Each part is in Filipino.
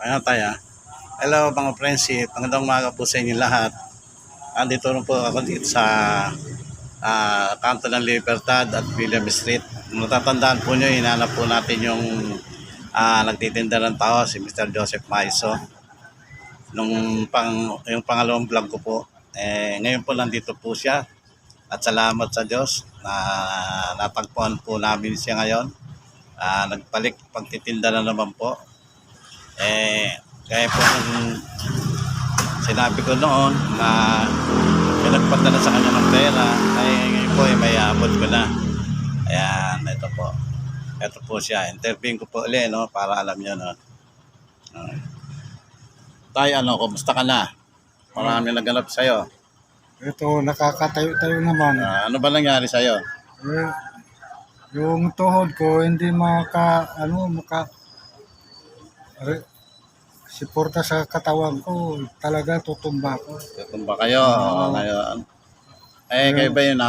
Ayan tayo. Hello mga friendship, magandang umaga po sa inyo lahat. Andito rin po ako dito sa kanto ng Libertad at William Street. Natatandaan po nyo, hinanap po natin yung nagtitinda ng tao, si Mr. Joseph Maiso. Yung pangalawang vlog ko po. Ngayon po nandito po siya. At salamat sa Diyos na natagpuan po namin siya ngayon. Nagbalik pagtitinda na naman po. Kaya po sinabi ko noon na pinagpadala sa kanya ng pera, ay ngayon po may abot ko na. Ayan, ito po. Ito po siya. Interviewin ko po ulit, no, para alam nyo, no. Tay, kumusta ka na? Marami naganap sa'yo. Ito, nakakatayo-tayo naman. Ano ba nangyari sa'yo? Yung tuhod ko, hindi siporta sa katawan ko. Talaga tutumba ko. Tumba kayo. Ngayon. Kayo ba yun,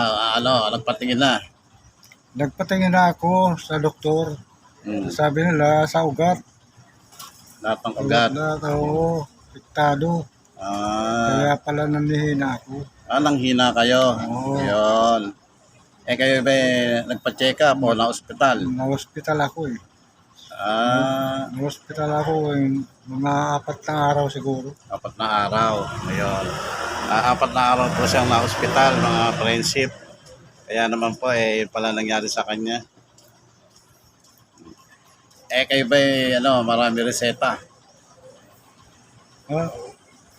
nagpatingin na? Nagpatingin na ako sa doktor. Sabi nila, sa ugat. Lahat ng ugat. Oo, piktado. Kaya pala nanihina ako. Nanghina kayo. Oo. Ayun. Kayo ba nagpa-check up o na ospital? Na-hospital ako eh. Na-hospital ako mga 4 na araw siguro. 4 na araw. Ayun. 4 na araw po siyang na-hospital, mga friendship. Kaya naman po, pala nangyari sa kanya. Kayo ba marami reseta?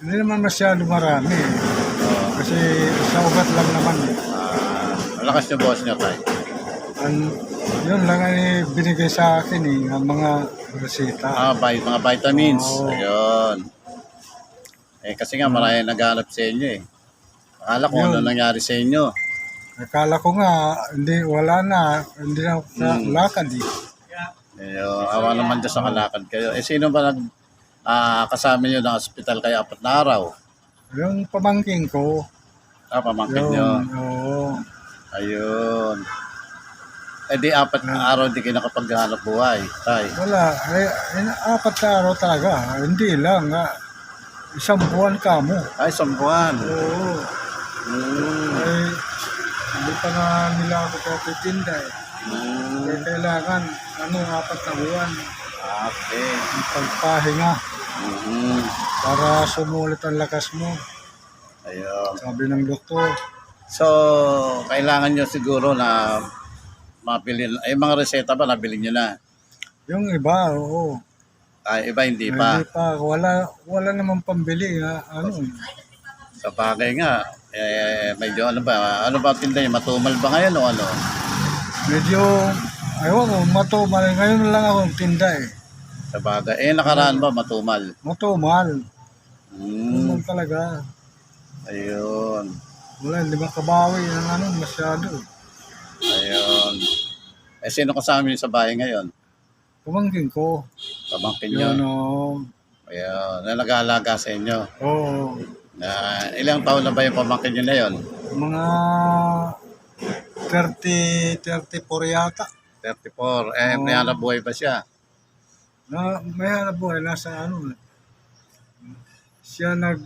Hindi naman masyado marami. Kasi sa ugat lang naman. Malakas yung boss niya tayo. Yun lang ay binigay sa akin ang mga reseta. Mga vitamins. Oo. Ayun. Kasi nga marami naghanap sa inyo eh. Akala ko ano nangyari sa inyo. Akala ko nga, wala na. Hindi na lakad eh. Ayun. Awa naman dyan sa kalakad kayo. Sino ba kasama nyo ng hospital kayo 4 na araw? Yung pamangking ko. Pamangkin nyo. Oo. Ayun. Di 4 na araw hindi kayo nakapaghanap buhay, tay. Wala. 4 na araw talaga. Hindi lang. 1 buwan ka mo. 1 buwan. Oo. Hindi pa na nila ako papitinda eh. Kaya kailangan 4 na buwan. Okay. Pagpahinga. Para sumulit ang lakas mo. Ayun. Sabi ng doktor. So, kailangan nyo siguro na mapili. Mga reseta ba nabili nyo na? Yung iba, oo. Iba hindi pa. Hindi pa. Wala namang pambili. Sa bagay nga, medyo ano ba tinda nyo? Matumal ba ngayon o ano? Medyo, ayaw ko, matumal. Ngayon lang ako tinda eh. Sa bagay. Nakaraan ba matumal? Matumal. Matumal talaga. Ayun. Wala, hindi makabawi ng masyado. Ayun. Sino kasama nyo sa bahay ngayon? Pamangkin ko. Pamangkin nyo? Yun, Ayun. Nag-aalaga sa inyo? Oo. Ilang taon na ba yung pamangkin nyo na yun? Mga 34 yata. 34. May hanap buhay pa siya? May hanap buhay. Nasa siya ng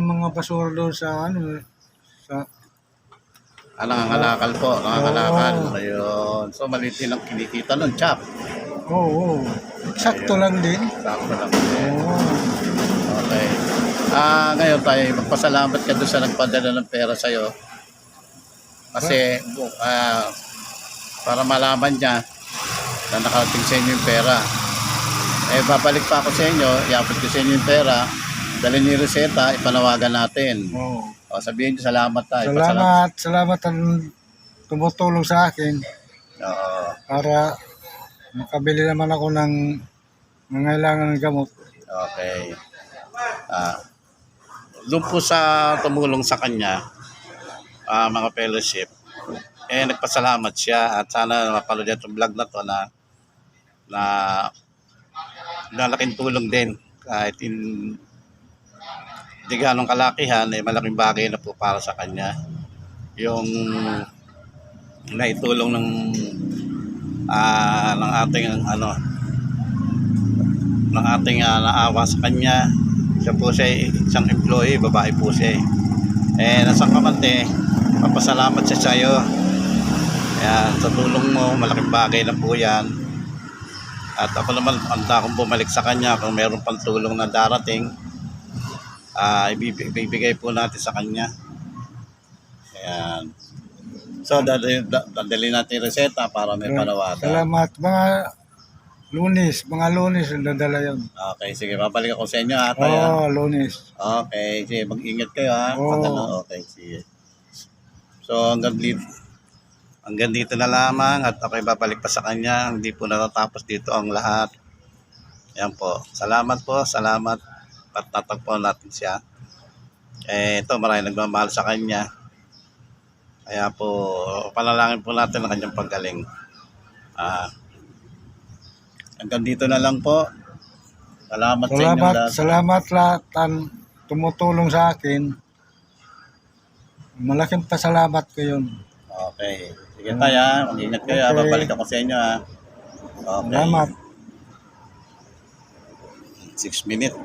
mga basura doon sa Nangangalakal po. Nangangalakal. Ayun. So, maliit din ang kinikita nun, chap. Oo. Sakto lang din. Sakto lang din. Oo. Okay. Ngayon tayo, magpasalamat ka doon sa nagpadala ng pera sa'yo. Kasi, para malaman niya na nakarating sa inyo yung pera. Babalik pa ako sa inyo, iabot ko sa inyo yung pera, dalhin niyo yung reseta, ipanawagan natin. Oo. Sabihin niyo salamat tayo. Salamat ang tumutulong sa akin. Oo. Para makabili naman ako ng nangailangan ng gamot. Okay. Doon po sa tumulong sa kanya, mga fellowship, nagpasalamat siya at sana mapanood itong vlog na to na laking tulong din kahit hindi ganong kalakihan, malaking bagay na po para sa kanya yung naitulong ng ating ng ating naawa sa kanya. Siya po siya isang employee, babae po siya nasa kamante, papasalamat siya sa'yo. Ayan, sa tulong mo, malaking bagay na po yan. At ako naman, handa akong bumalik sa kanya kung meron pang tulong na darating. Ibibigay po natin sa kanya. Ayan. So, dadali natin yung reseta para may panawagan. Salamat. Mga lunes, dadala yun. Okay, sige. Babalik ako sa inyo ha. Oo, Lunes. Okay, sige. Mag-ingat kayo ha. Oo. Okay, sige. So, hanggang dito na lamang at ako'y babalik pa sa kanya. Hindi po natatapos dito ang lahat. Ayan po. Salamat po. Salamat. At natagpuan natin siya. Ito, maraming nagmamahal sa kanya. Kaya po, panalangin po natin ang kanyang paggaling. Hanggang dito na lang po. Salamat sa inyo lahat. Salamat lahat ang tumutulong sa akin. Malaking pasalamat ko yun. Okay. Sige tayo ha. Mag-ingat kayo ha. Okay. Babalik ako sa inyo ha. Okay. Salamat. 6 minutes.